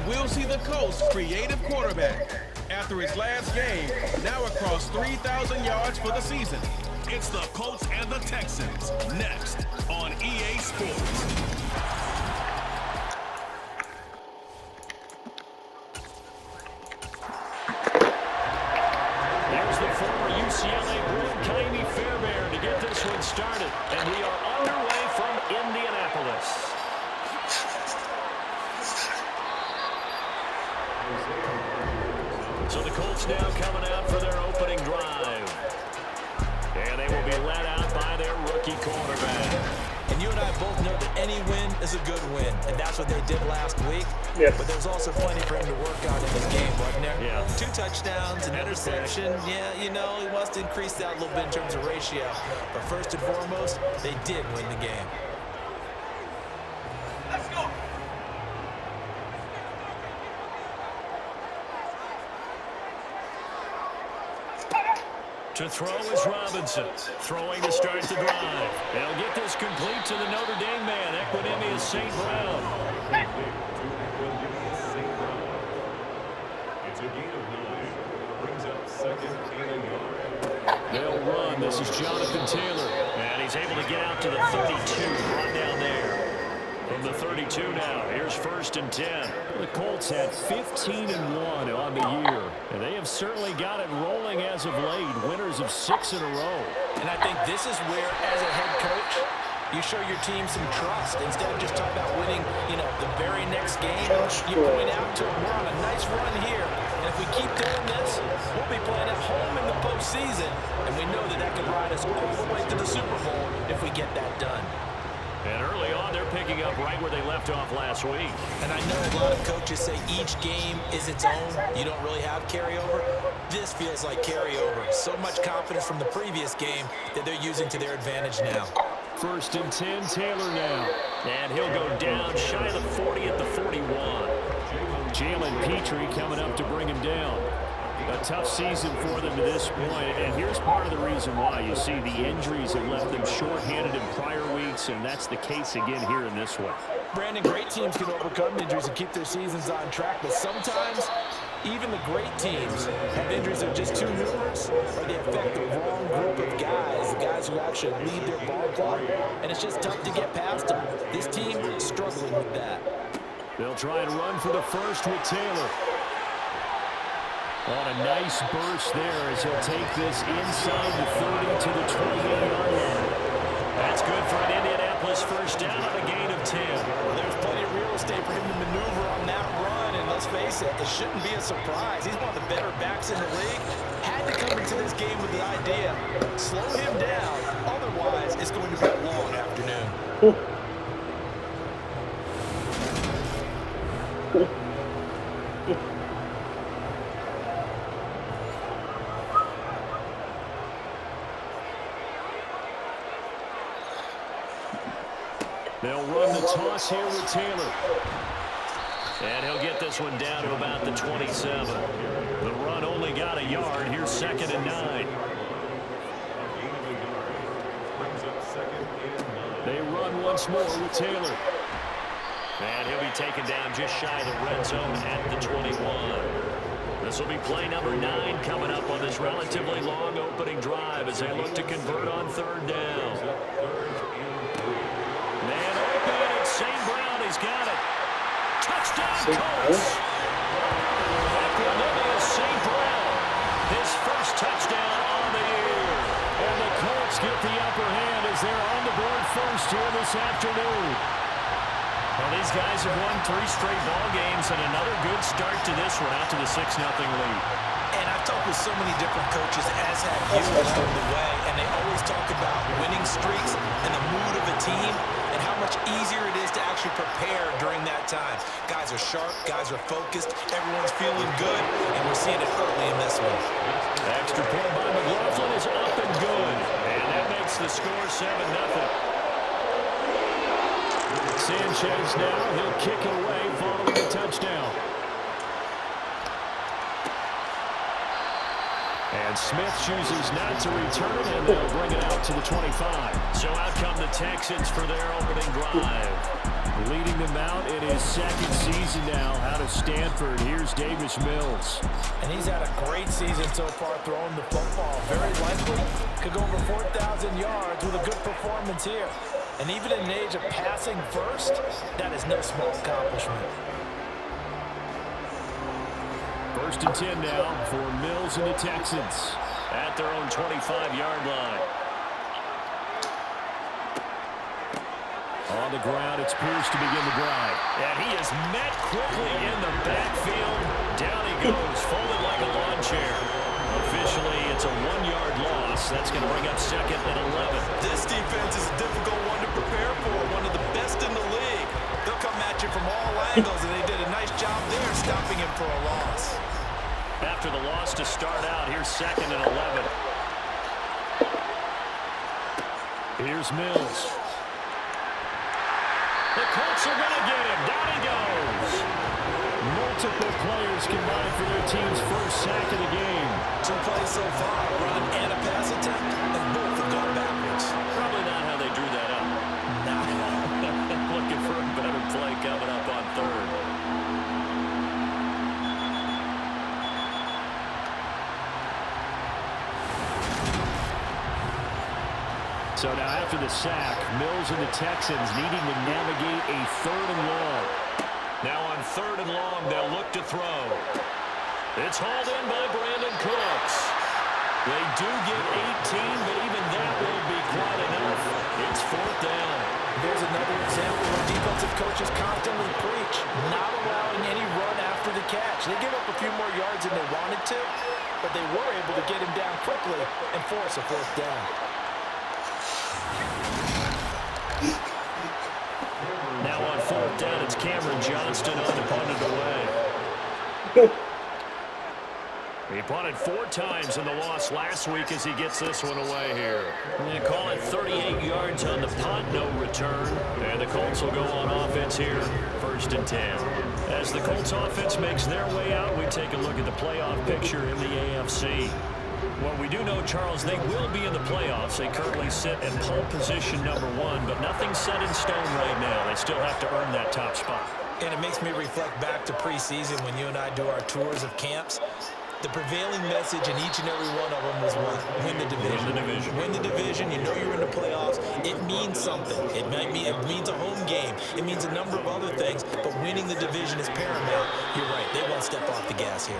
we'll see the Colts' creative quarterback. After his last game, now across 3,000 yards for the season. It's the Colts and the Texans, next on EA Sports. There's the former UCLA Bruin, Ka'imi Fairbairn, to get this one started. And we are underway from Indianapolis. So the Colts now coming out for their opening drive. And they will be led out by their rookie quarterback. And you and I both know that any win is a good win. And that's what they did last week. Yes. But there's also plenty for him to work on in this game, wasn't there? Yeah. 2 touchdowns, an interception. Yeah, you know, he wants to increase that a little bit in terms of ratio. But first and foremost, they did win the game. Let's go. To throw is Robinson. Throwing to start the drive. They'll get this complete to the Notre Dame man, Equanimeous St. Brown. It's a gain of 9. Brings up second and a yard. They'll run. This is Jonathan Taylor. And he's able to get out to the 32. Brought down there. From the 32 now, here's 1st and 10. The Colts had 15-1 on the year, and they have certainly got it rolling as of late. Winners of 6 in a row. And I think this is where, as a head coach, you show your team some trust. Instead of just talking about winning, you know, the very next game, you point out to them, we're on a nice run here. And if we keep doing this, we'll be playing at home in the postseason. And we know that that can ride us all the way to the Super Bowl if we get that done. And early on, they're picking up right where they left off last week. And I know a lot of coaches say each game is its own. You don't really have carryover. This feels like carryover. So much confidence from the previous game that they're using to their advantage now. 1st and 10, Taylor now. And he'll go down shy of the 40 at the 41. Jalen Petrie coming up to bring him down. A tough season for them to this point, and here's part of the reason why. You see the injuries have left them shorthanded in prior weeks, and that's the case again here in this one. Brandon, great teams can overcome injuries and keep their seasons on track, but sometimes even the great teams have injuries that are just too numerous, or they affect the wrong group of guys, the guys who actually lead their ball club, and it's just tough to get past them. This team is struggling with that. They'll try and run for the first with Taylor. On a nice burst there as he'll take this inside the 30 to the 28-yard line. That's good for an Indianapolis first down on a gain of 10. Well, there's plenty of real estate for him to maneuver on that run, and let's face it, it shouldn't be a surprise. He's one of the better backs in the league. Had to come into this game with the idea, slow him down, otherwise it's going to be a long afternoon. They'll run the toss here with Taylor. And he'll get this one down to about the 27. The run only got a yard. Here's 2nd and 9. They run once more with Taylor. And he'll be taken down just shy of the red zone at the 21. This will be play number 9 coming up on this relatively long opening drive as they look to convert on 3rd down. Man open, and St. Brown, he's got it. Touchdown, Colts. Equanimeous St. Brown, his first touchdown on the year. And the Colts get the upper hand as they're on the board first here this afternoon. Well, these guys have won 3 straight ball games and another good start to this one out to the 6-0 lead. And I've talked with so many different coaches, as have you along the way, and they always talk about winning streaks and the mood of a team and how much easier it is to actually prepare during that time. Guys are sharp, guys are focused, everyone's feeling good, and we're seeing it early in this one. Extra point by McLaughlin is up and good, and that makes the score 7-0. Sanchez now, he'll kick it away following the touchdown. And Smith chooses not to return it, and they'll bring it out to the 25. So out come the Texans for their opening drive. leading them out in his second season now out of Stanford. Here's Davis Mills. And he's had a great season so far throwing the football. Very likely could go over 4,000 yards with a good performance here. And even in an age of passing first, that is no small accomplishment. 1st and 10 now for Mills and the Texans at their own 25-yard line. On the ground, it's Pierce to begin the drive. And he is met quickly in the backfield. Down he goes, folded like a lawn chair. Officially, it's a 1-yard loss. That's going to bring up 2nd and 11. This defense is a difficult one to prepare for, one of the best in the league. They'll come at you from all angles, and they did a nice job there stopping him for a loss. After the loss to start out, here's 2nd and 11. Here's Mills. The Colts are going to get him. Down he goes. Multiple players combined for their team's first sack of the game. 2 plays so far, a run and a pass attempt, and both have gone backwards. Probably not how they drew that up. Nah. Looking for a better play coming up on 3rd. So now after the sack, Mills and the Texans needing to navigate a 3rd and long. Now on 3rd and long, they'll look to throw. It's hauled in by Brandon Cooks. They do get 18, but even that won't be quite enough. It's 4th down. There's another example where defensive coaches constantly preach, not allowing any run after the catch. They give up a few more yards than they wanted to, but they were able to get him down quickly and force a 4th down. Now on 4th down, it's Cameron Johnston on to punt it away. He punted 4 times in the loss last week as he gets this one away here. They call it 38 yards on the punt, no return. And the Colts will go on offense here, 1st and 10. As the Colts offense makes their way out, we take a look at the playoff picture in the AFC. Well, we do know, Charles, they will be in the playoffs. They currently sit in pole position number 1, but nothing's set in stone right now. They still have to earn that top spot. And it makes me reflect back to preseason when you and I do our tours of camps. The prevailing message in each and every one of them was what? Win the division. Win the division. Win the division. You know you're in the playoffs. It means something. It means a home game. It means a number of other things, but winning the division is paramount. You're right. They won't step off the gas here.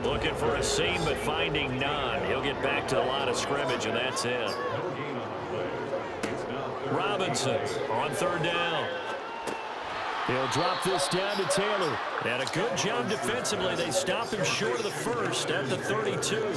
Looking for a seam, but finding none. He'll get back to the line of scrimmage, and that's it. Robinson on 3rd down. He'll drop this down to Taylor. And a good job defensively. They stop him short of the 1st at the 32.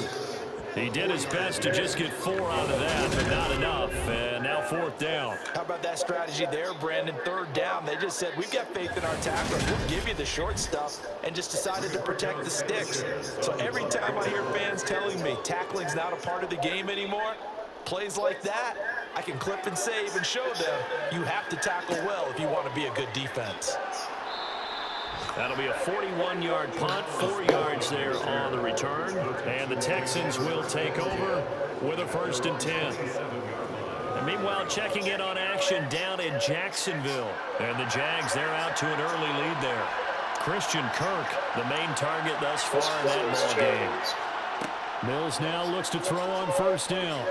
He did his best to just get 4 out of that, but not enough. And now 4th down. How about that strategy there, Brandon? 3rd down. They just said, we've got faith in our tacklers. We'll give you the short stuff, and just decided to protect the sticks. So every time I hear fans telling me tackling's not a part of the game anymore, plays like that, I can clip and save and show them you have to tackle well if you want to be a good defense. That'll be a 41-yard punt, 4 yards there on the return. And the Texans will take over with a 1st and 10. And meanwhile, checking in on action down in Jacksonville. And the Jags, they're out to an early lead there. Christian Kirk, the main target thus far in that ball game. Mills now looks to throw on 1st down.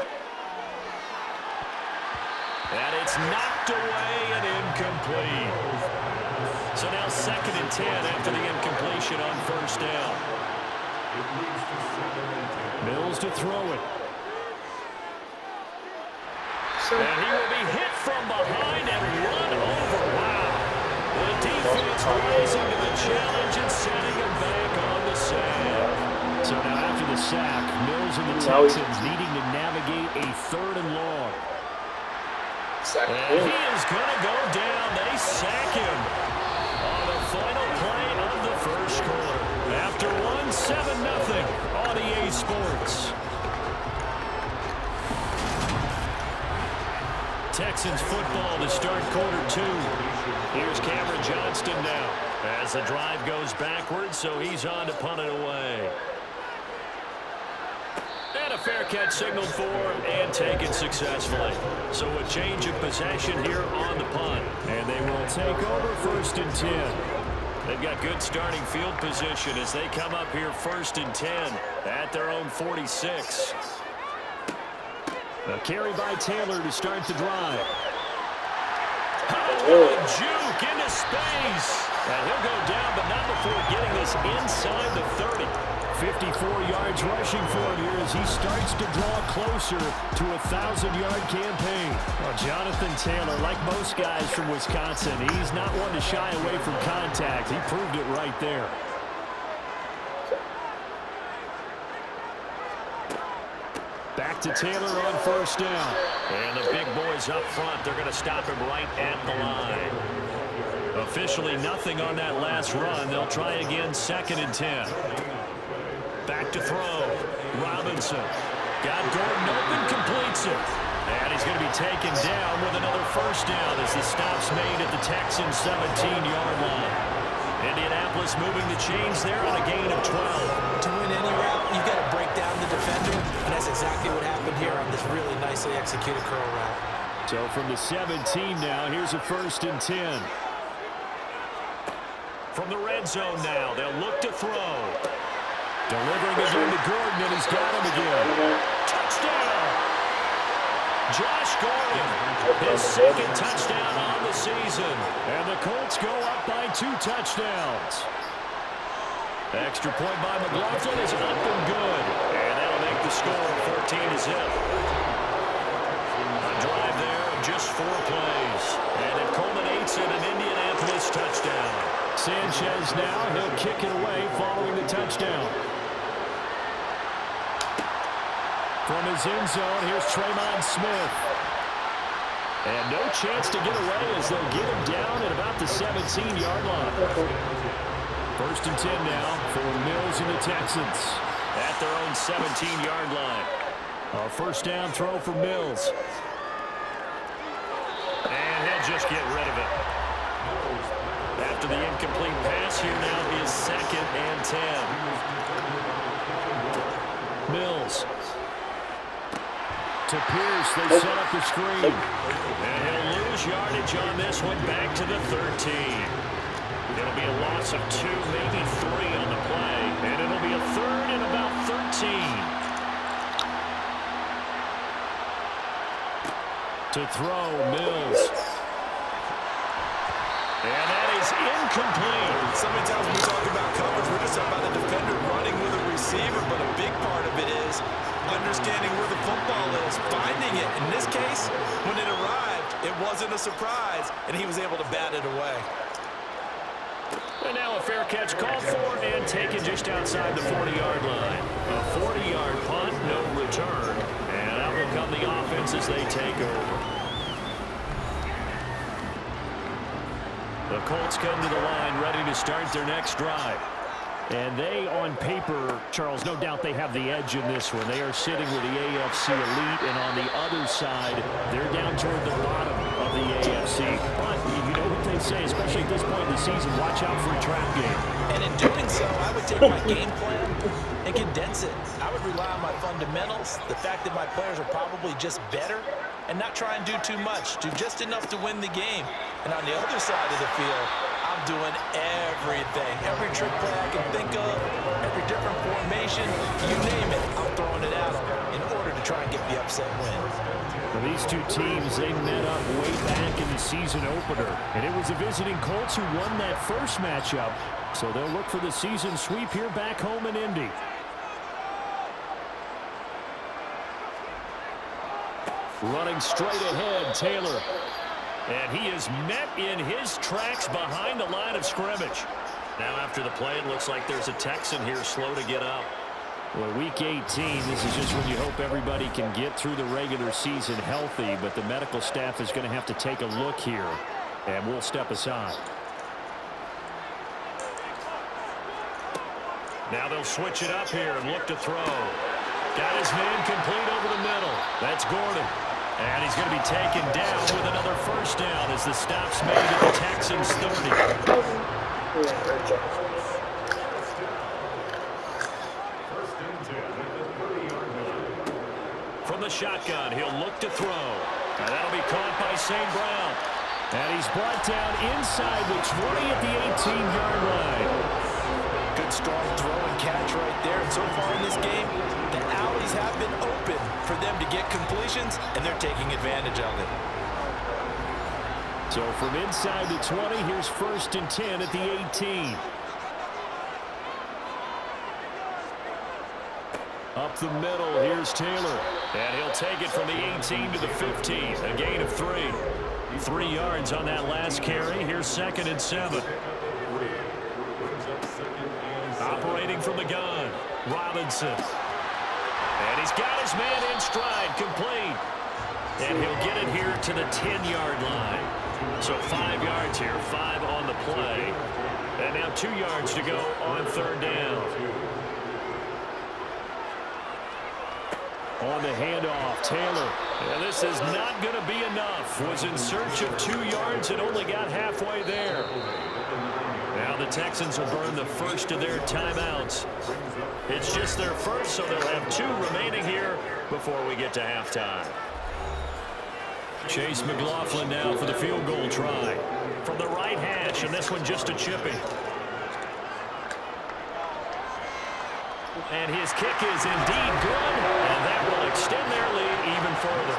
And it's knocked away and incomplete. So now 2nd and 10 after the incompletion on 1st down. Mills to throw it. And he will be hit from behind and run over. Wow. The defense rising to the challenge and setting him back on the sack. So now after the sack, Mills and the Texans needing to navigate a 3rd and long. And he is going to go down. They sack him on the final play of the 1st quarter. After 7-0 on EA Sports. Texans football to start quarter 2. Here's Cameron Johnston now as the drive goes backwards, so he's on to punt it away. And a fair catch signaled for and taken successfully. So a change of possession here on the punt. And they will take over 1st and 10. They've got good starting field position as they come up here 1st and 10 at their own 46. A carry by Taylor to start the drive. Oh, juke into space. And he'll go down, but not before getting this inside the 30. 54 yards rushing for him here as he starts to draw closer to a 1,000-yard campaign. Well, Jonathan Taylor, like most guys from Wisconsin, he's not one to shy away from contact. He proved it right there. Back to Taylor on 1st down. And the big boys up front, they're going to stop him right at the line. Officially nothing on that last run. They'll try again 2nd and 10. Back to throw. Robinson. Got Gordon open, completes it. And he's going to be taken down with another 1st down as the stop's made at the Texans' 17-yard line. Indianapolis moving the chains there on a gain of 12. To win any route, you've got to break down the defender, and that's exactly what happened here on this really nicely executed curl route. So from the 17 now, here's a 1st and 10. From the red zone now, they'll look to throw. Delivering again to Gordon, and he's got him again. Touchdown! Josh Gordon, his 2nd touchdown on the season. And the Colts go up by 2 touchdowns. Extra point by McLaughlin is up and good. And that'll make the score 14-0. A drive there of just 4 plays. And it culminates in an Indianapolis touchdown. Sanchez now, he'll kick it away following the touchdown. From his end zone, here's Tremon Smith. And no chance to get away as they'll get him down at about the 17-yard line. 1st and 10 now for Mills and the Texans at their own 17-yard line. A 1st down throw for Mills. And he'll just get rid of it. After the incomplete pass, here now is 2nd and 10. Mills. To Pierce, they set up the screen. And he'll lose yardage on this one back to the 13. It'll be a loss of 2, maybe 3 on the play. And it'll be a 3rd and about 13. To throw, Mills. And that is incomplete. So many times when we talk about coverage, we're just talking about the defender running with a receiver, but a big part of it is understanding where the football is, finding it. In this case, when it arrived, it wasn't a surprise, and he was able to bat it away. And now a fair catch called for and taken just outside the 40-yard line. A 40-yard punt, no return. And out will come the offense as they take over. The Colts come to the line ready to start their next drive. And they, on paper, Charles, no doubt they have the edge in this one. They are sitting with the AFC elite, and on the other side, they're down toward the bottom of the AFC. But you know what they say, especially at this point in the season, watch out for a trap game. And in doing so, I would take my game plan and condense it. I would rely on my fundamentals, the fact that my players are probably just better, and not try and do too much, do just enough to win the game. And on the other side of the field, I'm doing everything. Every trick play I can think of, every different formation, you name it, I'm throwing it out in order to try and get the upset win. Well, these two teams, they met up way back in the season opener. And it was the visiting Colts who won that first matchup. So they'll look for the season sweep here back home in Indy. Running straight ahead, Taylor. And he is met in his tracks behind the line of scrimmage. Now after the play, it looks like there's a Texan here slow to get up. Well, week 18, this is just when you hope everybody can get through the regular season healthy, but the medical staff is going to have to take a look here, and we'll step aside. Now they'll switch it up here and look to throw. Got his man complete over the middle. That's Gordon. And he's going to be taken down with another first down as the stop's made at the Texans' 30. shotgun. He'll look to throw. And that'll be caught by St. Brown. And he's brought down inside the 20 at the 18-yard line. Good strong throw and catch right there. And so far in this game, the alleys have been open for them to get completions, and they're taking advantage of it. So from inside the 20, here's 1st and 10 at the 18. Up the middle, here's Taylor. And he'll take it from the 18 to the 15. A gain of 3. 3 yards on that last carry. Here's 2nd and 7. Operating from the gun, Robinson. And he's got his man in stride, complete. And he'll get it here to the 10-yard line. So 5 yards here, 5 on the play. And now 2 yards to go on 3rd down. On the handoff, Taylor. And this is not going to be enough. Was in search of 2 yards and only got halfway there. Now the Texans will burn the first of their timeouts. It's just their first, so they'll have 2 remaining here before we get to halftime. Chase McLaughlin now for the field goal try. From the right hash, and this one just a chipping. And his kick is indeed good, and that will extend their lead even further.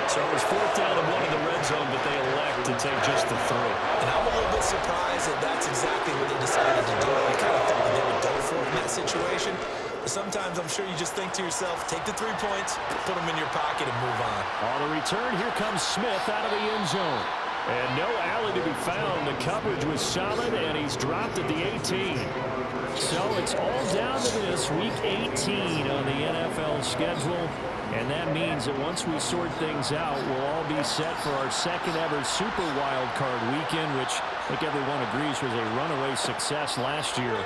So it was 4th down and 1 in the red zone, but they elect to take just the 3. And I'm a little bit surprised that that's exactly what they decided to do. I kind of thought they would go for it in that situation. But sometimes I'm sure you just think to yourself, take the 3 points, put them in your pocket, and move on. On the return, here comes Smith out of the end zone. And no alley to be found. The coverage was solid, and he's dropped at the 18. So it's all down to this, Week 18 on the NFL schedule. And that means that once we sort things out, we'll all be set for our 2nd ever Super Wild Card weekend, which I think everyone agrees was a runaway success last year.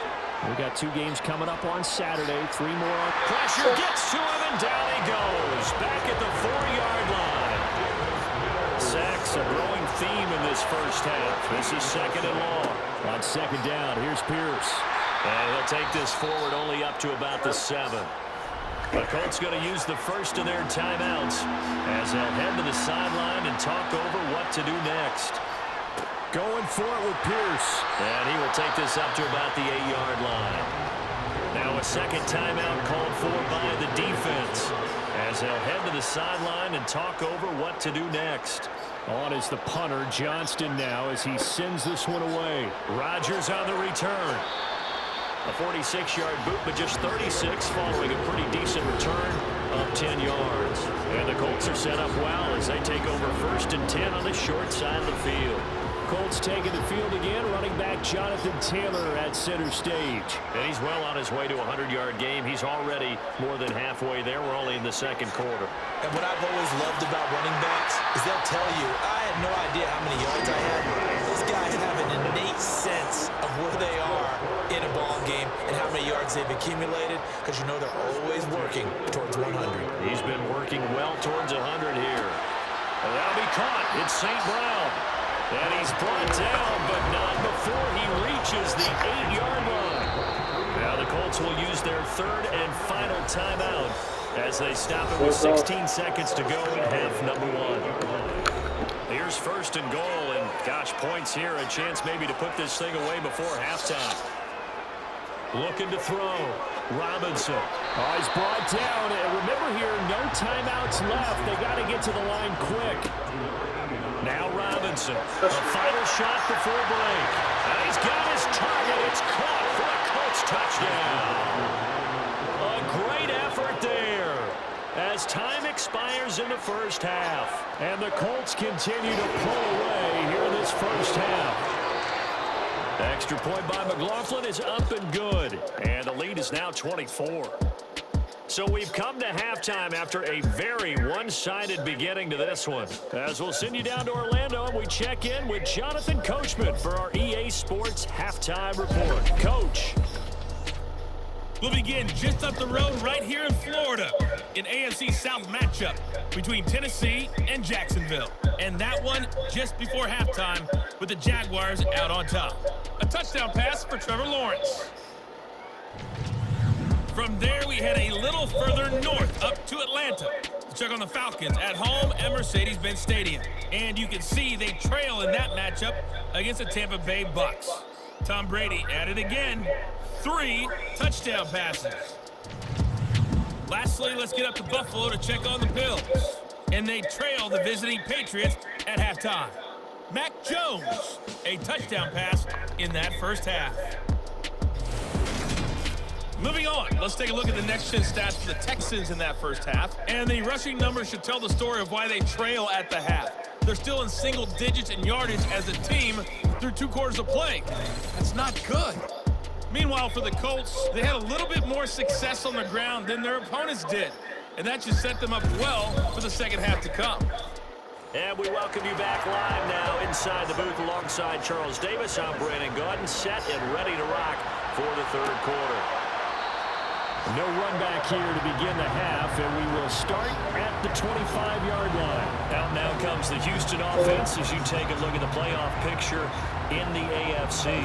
We've got 2 games coming up on Saturday, 3 more. Pressure gets to him, and down he goes. Back at the 4-yard line. Sacks a growing theme in this first half. This is 2nd and long. On 2nd down, here's Pierce. And he'll take this forward only up to about the 7. The Colts going to use the first of their timeouts as they'll head to the sideline and talk over what to do next. Going for it with Pierce. And he will take this up to about the 8-yard line. Now a 2nd timeout called for by the defense as they'll head to the sideline and talk over what to do next. On is the punter, Johnston, now as he sends this one away. Rodgers on the return. A 46-yard boot, but just 36 following a pretty decent return of 10 yards. And the Colts are set up well as they take over 1st and 10 on the short side of the field. Colts taking the field again, running back Jonathan Taylor at center stage. And he's well on his way to a 100-yard game. He's already more than halfway there. We're only in the 2nd quarter. And what I've always loved about running backs is they'll tell you, I had no idea how many yards I had. Those guys have an innate sense of where they are in a ball game and how many yards they've accumulated, because you know they're always working towards 100. He's been working well towards 100 here. And that'll be caught. It's St. Brown. And he's brought down, but not before he reaches the 8-yard line. Now the Colts will use their 3rd and final timeout as they stop it with 16 seconds to go in half number 1. Here's 1st and goal, and gosh, points here, a chance maybe to put this thing away before halftime. Looking to throw. Robinson. Oh, he's brought down. And remember here, no timeouts left. They got to get to the line quick. Now Robinson, a final shot before break. And he's got his target. It's caught for a Colts touchdown. A great effort there as time expires in the first half. And the Colts continue to pull away here in this first half. The extra point by McLaughlin is up and good. And the lead is now 24. So we've come to halftime after a very one-sided beginning to this one. As we'll send you down to Orlando, and we check in with Jonathan Coachman for our EA Sports Halftime Report. Coach. We'll begin just up the road right here in Florida, an AFC South matchup between Tennessee and Jacksonville. And that one just before halftime with the Jaguars out on top. A touchdown pass for Trevor Lawrence. From there, we head a little further north up to Atlanta to check on the Falcons at home at Mercedes-Benz Stadium. And you can see they trail in that matchup against the Tampa Bay Bucks. Tom Brady at it again. 3 touchdown passes. Lastly, let's get up to Buffalo to check on the Bills. And they trail the visiting Patriots at halftime. Mac Jones, a touchdown pass in that first half. Moving on, let's take a look at the next-gen stats for the Texans in that first half. And the rushing numbers should tell the story of why they trail at the half. They're still in single digits in yardage as a team through 2 quarters of play. That's not good. Meanwhile, for the Colts, they had a little bit more success on the ground than their opponents did. And that should set them up well for the second half to come. And we welcome you back live now inside the booth alongside Charles Davis. I'm Brandon Gaudin, set and ready to rock for the third quarter. No run back here to begin the half, and we will start at the 25-yard line. Out now comes the Houston offense as you take a look at the playoff picture in the AFC.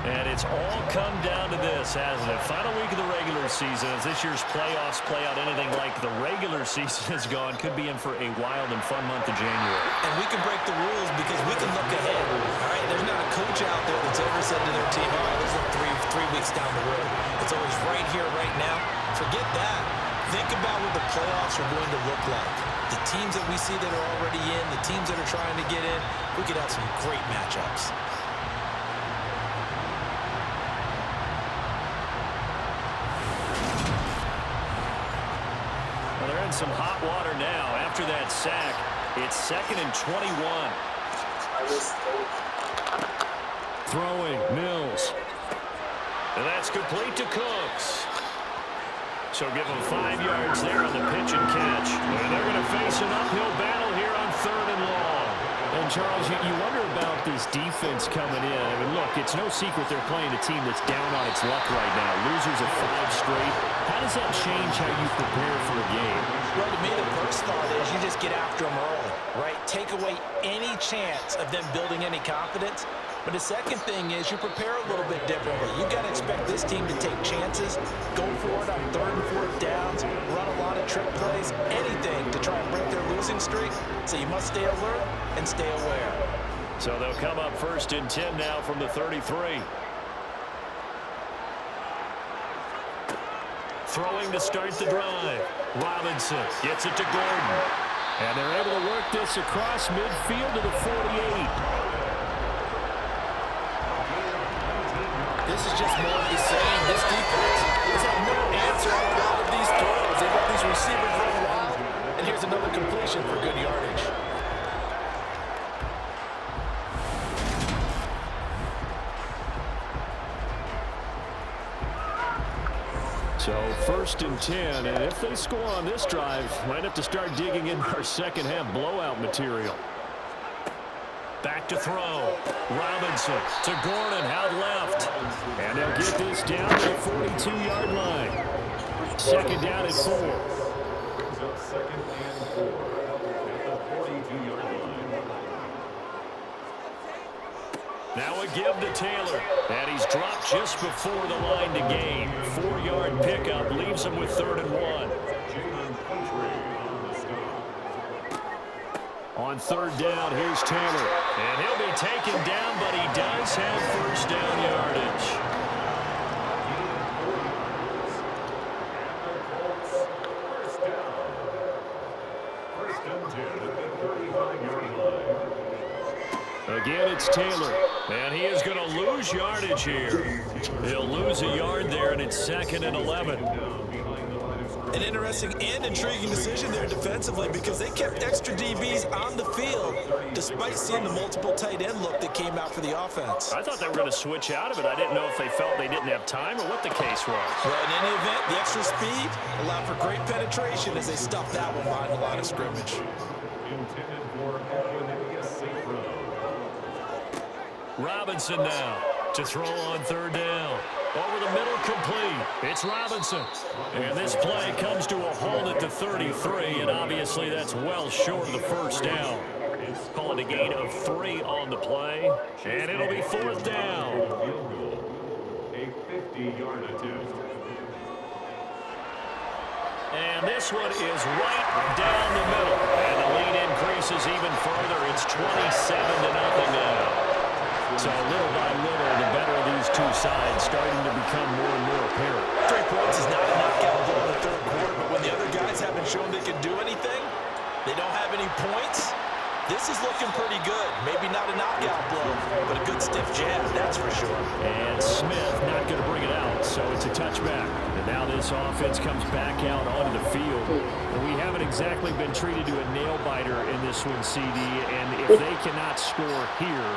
And it's all come down to this, hasn't it? Final week of the regular season. As this year's playoffs play out anything like the regular season has gone, could be in for a wild and fun month of January. And we can break the rules because we can look ahead. All right, there's not a coach out there that's ever said to their team, all right, let's look three weeks down the road. It's always right here, right now. Forget that. Think about what the playoffs are going to look like. The teams that we see that are already in, the teams that are trying to get in, we could have some great matchups. They're in some hot water now after that sack. It's 2nd and 21. Throwing, Mills. And that's complete to Cooks. So give them 5 yards there on the pitch and catch. And they're going to face an uphill battle here on 3rd and long. And, Charles, you wonder about this defense coming in. I mean, look, it's no secret they're playing a team that's down on its luck right now. Losers of 5 straight. How does that change how you prepare for a game? Well, to me, the first thought is you just get after them early, right? Take away any chance of them building any confidence. But the second thing is you prepare a little bit differently. You've got to expect this team to take chances, go for it on 3rd and 4th downs, run a lot of trick plays, anything to try and break their losing streak. So you must stay alert and stay aware. So they'll come up 1st and 10 now from the 33. Throwing to start the drive. Robinson gets it to Gordon. And they're able to work this across midfield to the 48. This is just more of the same. This defense has had no answer on a lot of these throws. They've got these receivers running wild. And here's another completion for good yardage. So 1st and 10, and if they score on this drive, might have to start digging in our second half blowout material. Back to throw. Robinson to Gordon out left. And they'll get this down to the 42-yard line. 2nd down at 4. 2nd and 4 at the 42-yard line. Now a give to Taylor. And he's dropped just before the line to gain. 4-yard pickup leaves him with 3rd and 1. On 3rd down, here's Taylor. And he'll be taken down, but he does have 1st down yardage. Again, it's Taylor. And he is going to lose yardage here. He'll lose a yard there, and it's 2nd and 11. An interesting and intriguing decision there defensively because they kept extra DBs on the field despite seeing the multiple tight end look that came out for the offense. I thought they were going to switch out of it. I didn't know if they felt they didn't have time or what the case was. Well, in any event, the extra speed allowed for great penetration as they stuffed that one behind the line of scrimmage. Intended for a safe run. Robinson now to throw on 3rd down. Over the middle, complete. It's Robinson. And this play comes to a halt at the 33, and obviously that's well short of the 1st down. Calling a gain of 3 on the play, and it'll be 4th down. A 50-yard attempt. And this one is right down the middle. And the lead increases even further. It's 27-0 now. So little by little, the better of these two sides starting to become more and more apparent. 3 points is not a knockout blow in the third quarter, but when the other guys haven't shown they can do anything, they don't have any points, this is looking pretty good. Maybe not a knockout blow, but a good stiff jab, that's for sure. And Smith not going to bring it out, so it's a touchback. And now this offense comes back out onto the field. And we haven't exactly been treated to a nail-biter in this one, CD, and if they cannot score here,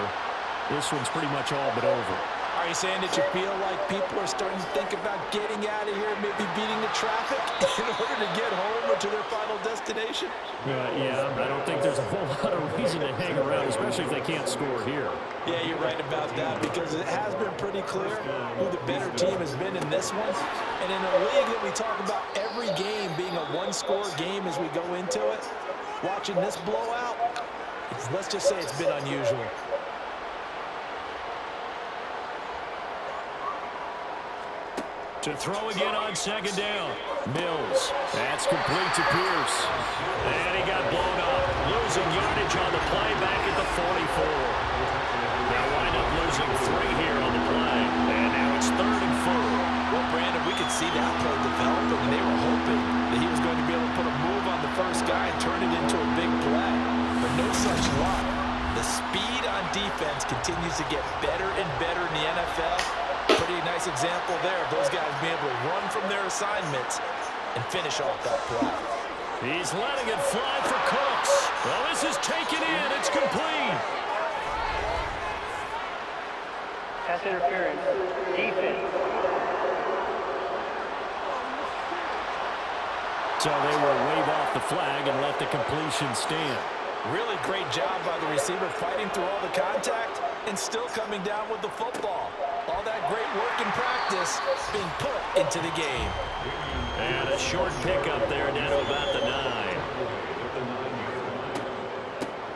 this one's pretty much all but over. Are you saying that you feel like people are starting to think about getting out of here, maybe beating the traffic in order to get home or to their final destination? Yeah, I don't think there's a whole lot of reason to hang around, especially if they can't score here. Yeah, you're right about that, because it has been pretty clear who the better team has been in this one. And in a league that we talk about every game being a one-score game as we go into it, watching this blowout, let's just say it's been unusual. To throw again on second down. Mills. That's complete to Pierce. And he got blown up. Losing yardage on the play back at the 44. They'll wind up losing 3 here on the play. And now it's 3rd and 4. Well, Brandon, we could see that play developing, and they were hoping that he was going to be able to put a move on the first guy and turn it into a big play. But no such luck. The speed on defense continues to get better and better in the NFL. Pretty nice example there of those guys being able to run from their assignments and finish off that play. He's letting it fly for Cooks. Well, this is taken in. It's complete. Pass interference. Defense. So they will wave off the flag and let the completion stand. Really great job by the receiver fighting through all the contact and still coming down with the football. All that great work in practice being put into the game. And a short pickup there down to about the 9.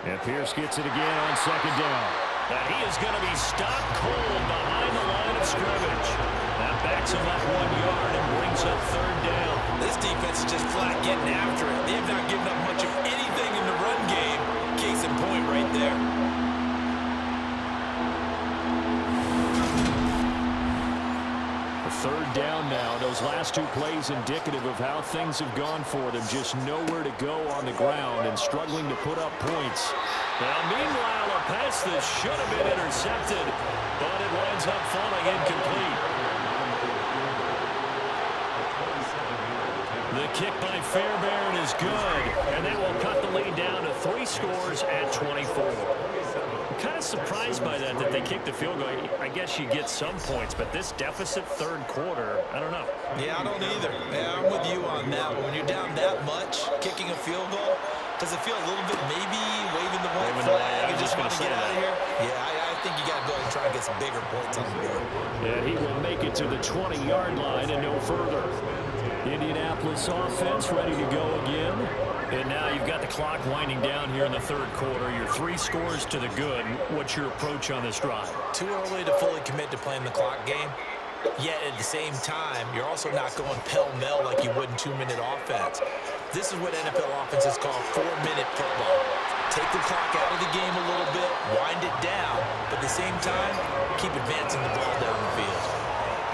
And Pierce gets it again on second down. And he is going to be stopped cold behind the line of scrimmage. That backs him up 1 yard and brings up 3rd down. This defense is just flat getting after it. They have not given up much of anything in the run game. Case in point right there. Third down now. Those last 2 plays indicative of how things have gone for them. Just nowhere to go on the ground and struggling to put up points. Now, meanwhile, a pass that should have been intercepted, but it winds up falling incomplete. The kick by Fairbairn is good, and they will cut the lead down to 3 scores at 24. I'm kind of surprised by that they kicked the field goal. I guess you get some points, but this deficit 3rd quarter, I don't know. Yeah, I don't either. Yeah, I'm with you on that. When you're down that much, kicking a field goal, does it feel a little bit maybe waving the white flag and just want to get out of here? Yeah, I think you got to go and try and get some bigger points on the board. And he will make it to the 20-yard line and no further. Indianapolis offense ready to go again. And now you've got the clock winding down here in the 3rd quarter. Your 3 scores to the good. What's your approach on this drive? Too early to fully commit to playing the clock game. Yet at the same time, you're also not going pell-mell like you would in 2-minute offense. This is what NFL offenses call 4-minute football. Take the clock out of the game a little bit, wind it down, but at the same time, keep advancing the ball down the field.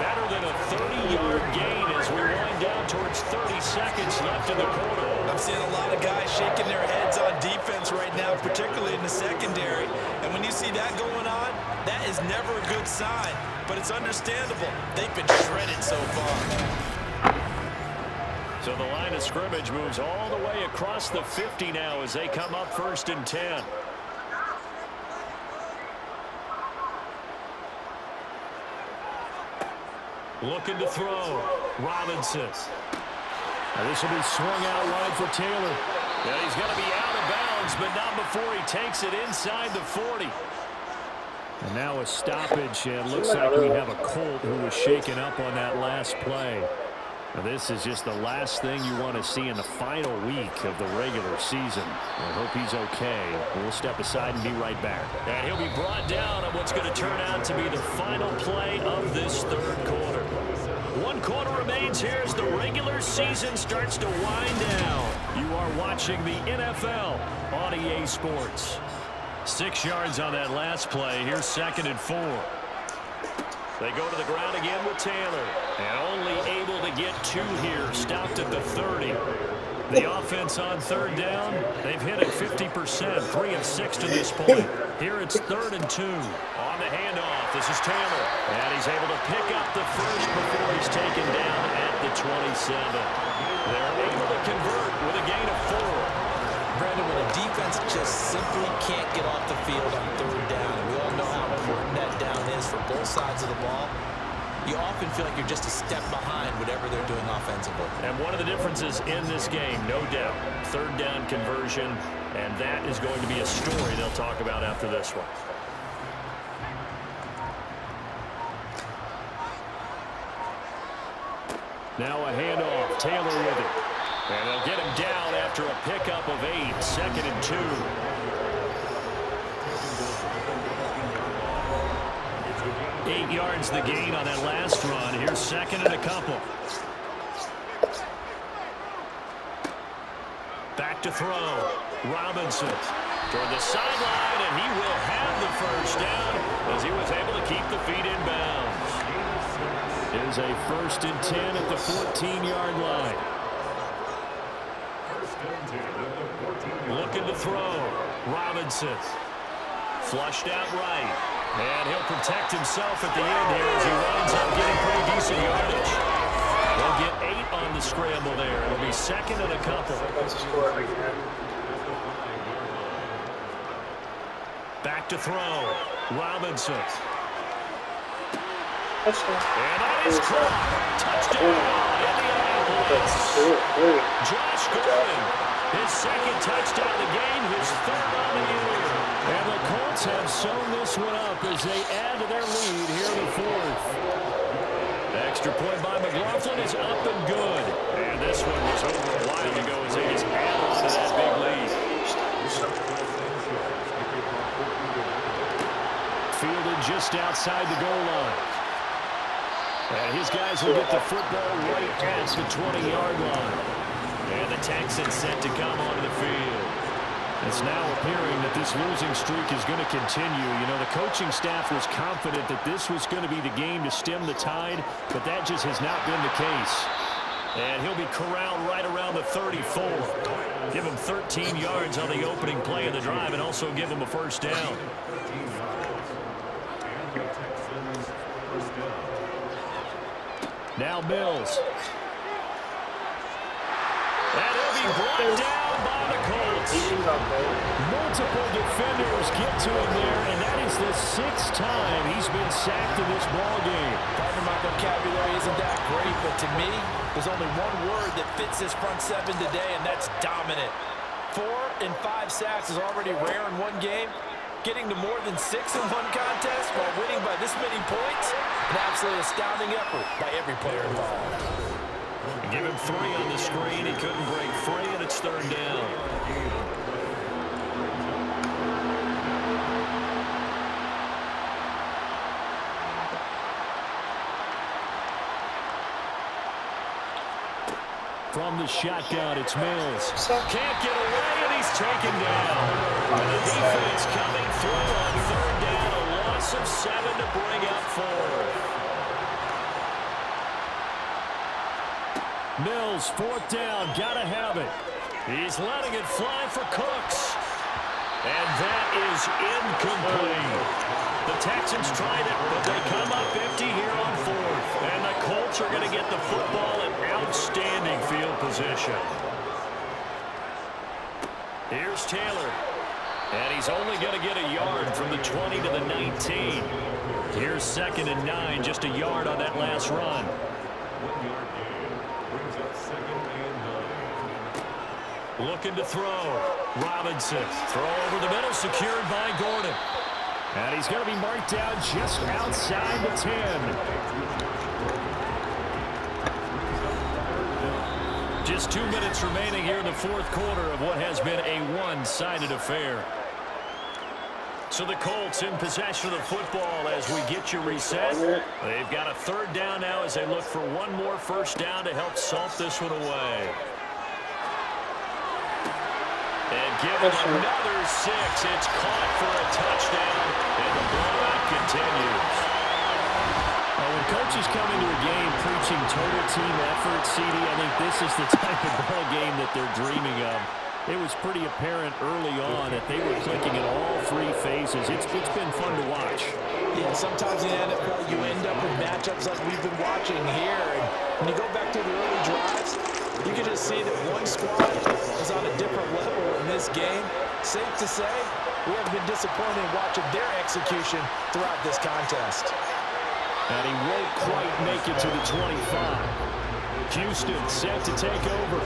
Better than a 30-yard gain as we wind down towards 30 seconds left in the quarter. I'm seeing a lot of guys shaking their heads on defense right now, particularly in the secondary. And when you see that going on, that is never a good sign. But it's understandable. They've been shredded so far. So the line of scrimmage moves all the way across the 50 now as they come up 1st and 10. Looking to throw. Robinson. Now this will be swung out wide for Taylor. Yeah, he's going to be out of bounds, but not before he takes it inside the 40. And now a stoppage, and it looks like we have a Colt who was shaken up on that last play. Now this is just the last thing you want to see in the final week of the regular season. I hope he's okay. We'll step aside and be right back. And he'll be brought down on what's going to turn out to be the final play of this 3rd quarter. 1 quarter remains here as the regular season starts to wind down. You are watching the NFL on EA Sports. 6 yards on that last play. Here's 2nd and 4. They go to the ground again with Taylor. And only able to get 2 here. Stopped at the 30. The offense on 3rd down, they've hit it 50%, 3 of 6 to this point. Here it's 3rd and 2. On the handoff, this is Taylor. And he's able to pick up the first before he's taken down at the 27. They're able to convert with a gain of 4. Brandon, when a defense just simply can't get off the field on 3rd down, and we all know how important that down is for both sides of the ball, you often feel like you're just a step behind whatever they're doing offensively. And one of the differences in this game, no doubt, 3rd down conversion, and that is going to be a story they'll talk about after this one. Now a handoff, Taylor with it. And they'll get him down after a pickup of 8, 2nd and 2. 8 yards the gain on that last run. Here's 2nd and a couple. Back to throw. Robinson toward the sideline, and he will have the first down as he was able to keep the feet in bounds. Here's a 1st and 10 at the 14-yard line. Looking to throw. Robinson. Flushed out right. And he'll protect himself at the end here as he winds up getting pretty decent yardage. They'll get 8 on the scramble there. It'll be 2nd and a couple. Back to throw. Robinson. And that is caught. Touchdown. Indianapolis. Josh Gordon. His 2nd touchdown of the game. His 3rd on the year. And the Colts have sewn this one up as they add to their lead here in the 4th. Extra point by McLaughlin is up and good. And this one was over a while ago as they just add on to that big lead. Fielded just outside the goal line. And his guys will get the football right at the 20-yard line. And the Texans set to come onto the field. It's now appearing that this losing streak is going to continue. You know, the coaching staff was confident that this was going to be the game to stem the tide, but that just has not been the case. And he'll be corralled right around the 34. Give him 13 yards on the opening play of the drive and also give him a first down. Now Mills. And he'll be brought down by the Colts. Multiple defenders get to him there, and that is the 6th time he's been sacked in this ball game. Pardon my vocabulary isn't that great, but to me, there's only one word that fits this front 7 today, and that's dominant. 4 and 5 sacks is already rare in one game. Getting to more than 6 in one contest while winning by this many points, an absolutely astounding effort by every player involved. Give him 3 on the screen. He couldn't break free, and it's 3rd down. From the shotgun, it's Mills. Can't get away, and he's taken down. And the defense coming through on 3rd down. A loss of 7 to bring up 4th. Mills, 4th down, gotta have it. He's letting it fly for Cooks. And that is incomplete. The Texans tried it, but they come up empty here on 4th. And the Colts are going to get the football in outstanding field position. Here's Taylor. And he's only going to get a yard from the 20 to the 19. Here's 2nd and 9, just a yard on that last run. 1 yard gain. Brings up 2nd and 9. Looking to throw. Robinson. Throw over the middle, secured by Gordon. And he's going to be marked down just outside the 10. Just 2 minutes remaining here in the 4th quarter of what has been a one-sided affair. So the Colts in possession of the football as we get you reset. They've got a third down now as they look for one more first down to help salt this one away. And give it another 6. It's caught for a touchdown, and the blowout continues. When coaches come into a game preaching total team effort, CD, I think this is the type of ball game that they're dreaming of. It was pretty apparent early on that they were clicking in all three phases. It's been fun to watch. Yeah, sometimes in the NFL you end up with matchups like we've been watching here. And when you go back to the early drives, you can just see that one squad is on a different level in this game. Safe to say, we have been disappointed in watching their execution throughout this contest. And he won't quite make it to the 25. Houston set to take over.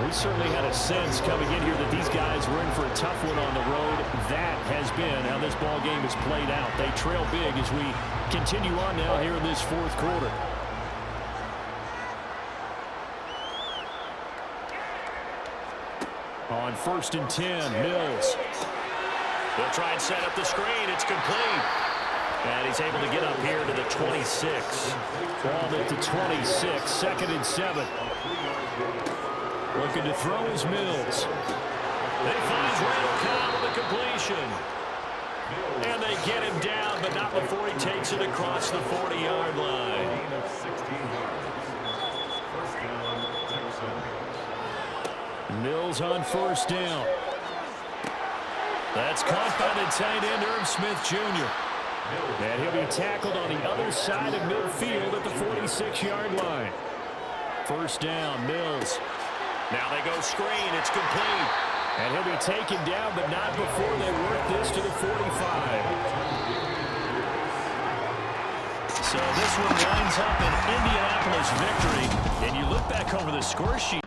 We certainly had a sense coming in here that these guys were in for a tough one on the road. That has been how this ball game has played out. They trail big as we continue on now here in this fourth quarter. On 1st and 10, Mills. They'll try and set up the screen. It's complete. And he's able to get up here to the 26. Ball at the 26, 2nd and 7. Looking to throw is Mills. They find Randall Cobb with the completion. And they get him down, but not before he takes it across the 40-yard line. Mills on 1st down. That's caught by the tight end, Irv Smith Jr. And he'll be tackled on the other side of midfield at the 46-yard line. 1st down, Mills. Now they go screen. It's complete. And he'll be taken down, but not before they work this to the 45. So this one winds up an Indianapolis victory. And you look back over the score sheet.